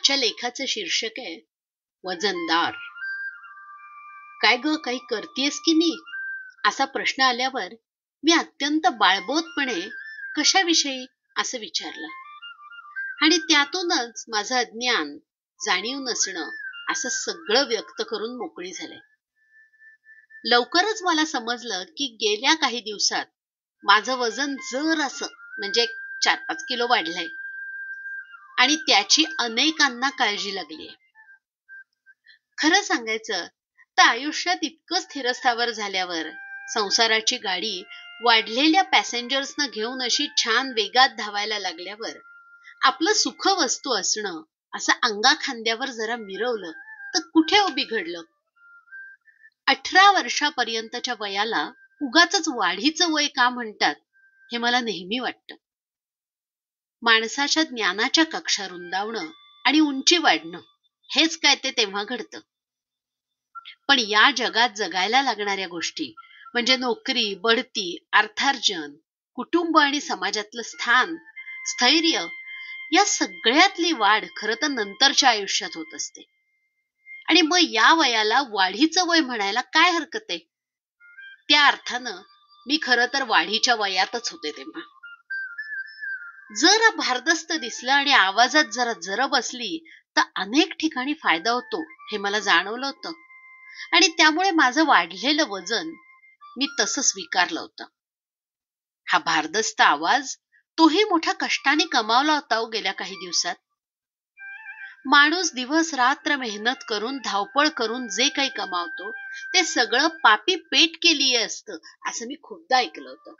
आजच्या लेखाचं शीर्षक आहे वजनदार. काय ग, काही करतेस की नाही, असा प्रश्न आल्यावर मी अत्यंत बाळबोधपणे कशाविषयी असं विचारलं आणि त्यातूनच माझं अज्ञान, जाणीव नसणं असं सगळं व्यक्त करून मोकळी झाले. लवकरच मला समजलं की गेल्या काही दिवसात माझं वजन जर असं म्हणजे 4-5 किलो वाढलंय आणि त्याची अनेकांना काळजी लागलीये. खरं सांगायचं तर आयुष्यात इतकं स्थिरस्थावर झाल्यावर संसाराची गाडी वाढलेल्या पॅसेंजर्सना घेऊन अशी छान वेगात धावायला लागल्यावर आपलं सुख वस्तू असणं असं अंगाखांद्यावर जरा मिरवलं तर कुठे बिघडलं. 18 वर्षापर्यंतच्या वयाला उगाचच वाढीचं वय का म्हणतात हे मला नेहमी वाटतं. माणसाच्या ज्ञानाच्या कक्षा रुंदावणं आणि उंची वाढणं हेच काय ते तेव्हा घडतं. पण या जगात जगायला लागणाऱ्या गोष्टी म्हणजे नोकरी, बढती, अर्थार्जन, कुटुंब आणि समाजातलं स्थान, स्थैर्य या सगळ्यातली वाढ खरं तर नंतरच्या आयुष्यात होत असते. आणि मग या वयाला वाढीचं वय म्हणायला काय हरकत आहे? त्या अर्थानं मी खरं तर वाढीच्या वयातच होते तेव्हा. जरा भारदस्त दिसलं आणि आवाजात जरा जरब असली तर अनेक ठिकाणी फायदा होतो हे मला जाणवलं होतं आणि त्यामुळे माझं वाढलेलं वजन मी तसं स्वीकारलं होतं. हा भारदस्त आवाज तोही मोठ्या कष्टाने कमावला होता हो गेल्या काही दिवसात. माणूस दिवस रात्र मेहनत करून धावपळ करून जे काही कमावतो ते सगळं पापी पेट केली असतं असं मी खूपदा ऐकलं होतं.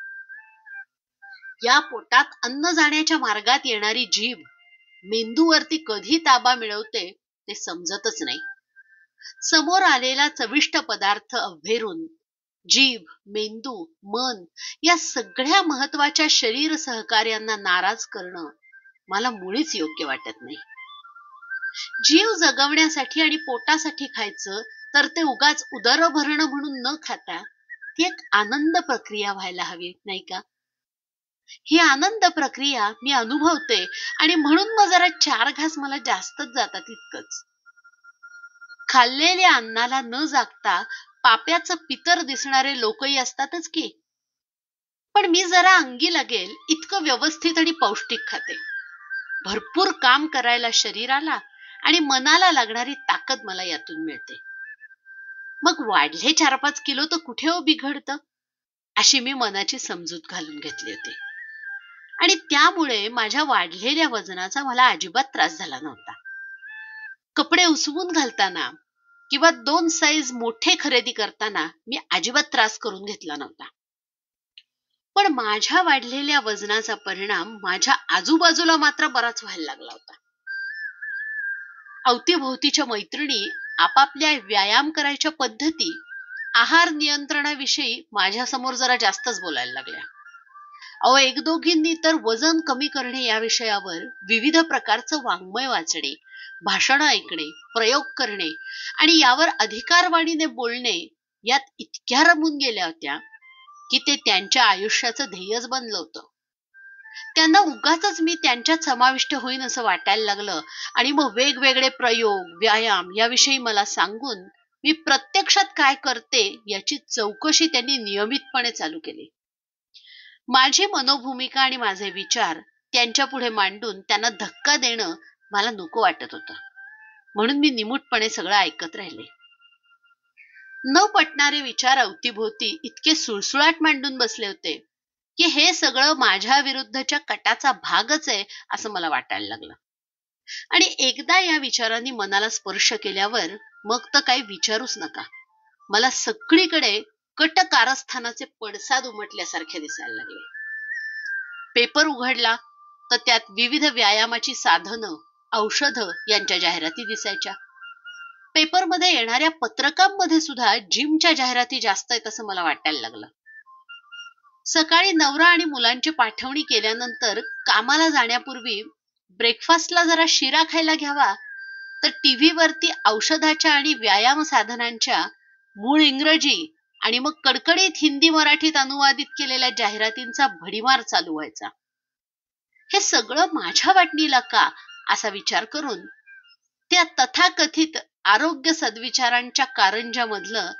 या पोटात अन्न जाण्याच्या मार्गात येणारी जीभ मेंदूवरती कधी ताबा मिळवते ते समजतच नाही. समोर आलेला चविष्ट पदार्थ अव्हेरून जीभ, मेंदू, मन या सगळ्या महत्वाच्या शरीर सहकार्यांना नाराज करणं मला मुळीच योग्य वाटत नाही. जीव जगवण्यासाठी आणि पोटासाठी खायचं तर ते उगाच उदर भरणं म्हणून न खाता ती एक आनंद प्रक्रिया व्हायला हवी, नाही का? ही आनंद प्रक्रिया मी अनुभवते आणि म्हणून मग जरा 4 घास मला जास्तच जातात इतकंच. खाल्लेल्या अन्नाला न जागता पाप्याचं पितर दिसणारे लोकही असतातच की. पण मी जरा अंगी लागेल इतकं व्यवस्थित आणि पौष्टिक खाते. भरपूर काम करायला शरीराला आणि मनाला लागणारी ताकद मला यातून मिळते. मग वाढले 4-5 किलो तर कुठे बिघडतं अशी मी मनाची समजूत घालून घेतली होती आणि त्यामुळे माझ्या वाढलेल्या वजनाचा मला अजिबात त्रास झाला नव्हता. कपडे उसवून घालताना किंवा 2 साईज मोठे खरेदी करताना मी अजिबात त्रास करून घेतला नव्हता. पण माझ्या वाढलेल्या वजनाचा परिणाम माझ्या आजूबाजूला मात्र बराच व्हायला लागला होता. अवतीभोवतीच्या मैत्रिणी आपापल्या व्यायाम करायच्या पद्धती, आहार नियंत्रणाविषयी माझ्यासमोर जरा जास्तच बोलायला लागल्या. अहो, एक दोघींनी तर वजन कमी करणे या विषयावर विविध प्रकारचं वाङ्मय वाचणे, भाषणं ऐकणे, प्रयोग करणे आणि यावर अधिकारवाणीने बोलणे यात इतक्या रमून गेल्या होत्या की ते त्यांच्या आयुष्याचं ध्येयच बनलं होतं. त्यांना उगाचच मी त्यांच्यात समाविष्ट होईन असं वाटायला लागलं आणि मग वेगवेगळे प्रयोग, व्यायाम याविषयी मला सांगून मी प्रत्यक्षात काय करते याची चौकशी त्यांनी नियमितपणे चालू केली. माझी मनोभूमिका आणि माझे विचार त्यांच्या पुढे मांडून त्यांना धक्का देणं मला नको वाटत होतं. म्हणून मी निमूटपणे सगळं ऐकत राहिले. न पटणारे विचार अवतीभोवती इतके सुळसुळाट मांडून बसले होते की हे सगळं माझ्या विरुद्धच्या कटाचा भागच आहे असं मला वाटायला लागलं. आणि एकदा या विचारांनी मनाला स्पर्श केल्यावर मग तर काही विचारूच नका. मला सगळीकडे कट कारस्थानाचे पडसाद उमटल्यासारखे दिसायला लागले. पेपर उघडला तर त्यात विविध व्यायामाची साधनं, औषधं यांच्या जाहिराती दिसायच्या. पेपरमध्ये येणाऱ्या पत्रकांमध्ये सुद्धा जिमच्या जाहिराती जास्त आहेत असं मला वाटायला लागलं. सकाळी नवरा आणि मुलांची पाठवणी केल्यानंतर कामाला जाण्यापूर्वी ब्रेकफास्टला जरा शिरा खायला घ्यावा तर टीव्ही वरती औषधाच्या आणि व्यायाम साधनांच्या मूळ इंग्रजी आणि मग कडकडीत हिंदी मराठीत अनुवादित केलेल्या जाहिरातींचा भडीमार चालू व्हायचा. हे सगळं माझ्या वाटणीला का असा विचार करून त्या तथाकथित आरोग्य सद्विचारांच्या कारंजामधलं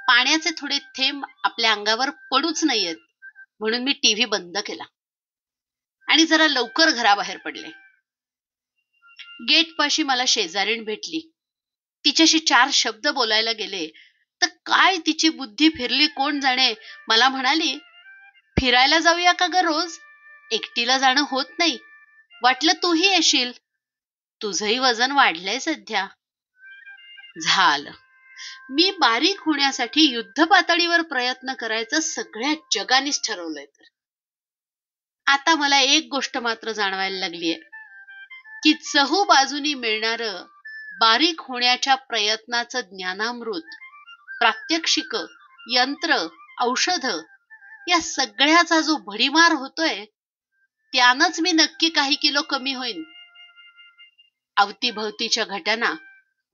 पाण्याचे थोडे थेंब आपल्या अंगावर पडूच नयेत म्हणून मी टीव्ही बंद केला आणि जरा लवकर घराबाहेर पडले. गेटपाशी मला शेजारीण भेटली. तिच्याशी 4 शब्द बोलायला गेले तर काय तिची बुद्धी फिरली कोण जाणे. मला म्हणाली, "फिरायला जाऊया का ग रोज? एकटीला जाणं होत नाही. वाटलं तूही येशील. तुझंही वजन वाढलंय सध्या." झालं. मी बारीक होण्यासाठी युद्धपातळीवर प्रयत्न करायचं सगळ्या जगानेच ठरवलंय तर. आता मला एक गोष्ट मात्र जाणवायला लागलीय की चहूबाजूनी मिळणारं बारीक होण्याच्या प्रयत्नाचं ज्ञानामृत, प्रात्यक्षिक, यंत्र, औषधं या सगळ्याचा जो भडीमार होतोय त्यानंच मी नक्की काही किलो कमी होईन. अवतीभवतीच्या घटना,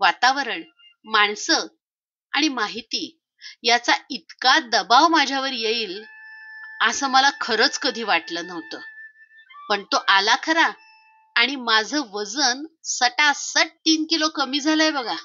वातावरण, माणसं आणि माहिती याचा इतका दबाव माझ्यावर येईल असं मला खरंच कधी वाटलं नव्हतं. पण तो आला खरा आणि माझं वजन सटासट 3 किलो कमी झालंय बघा.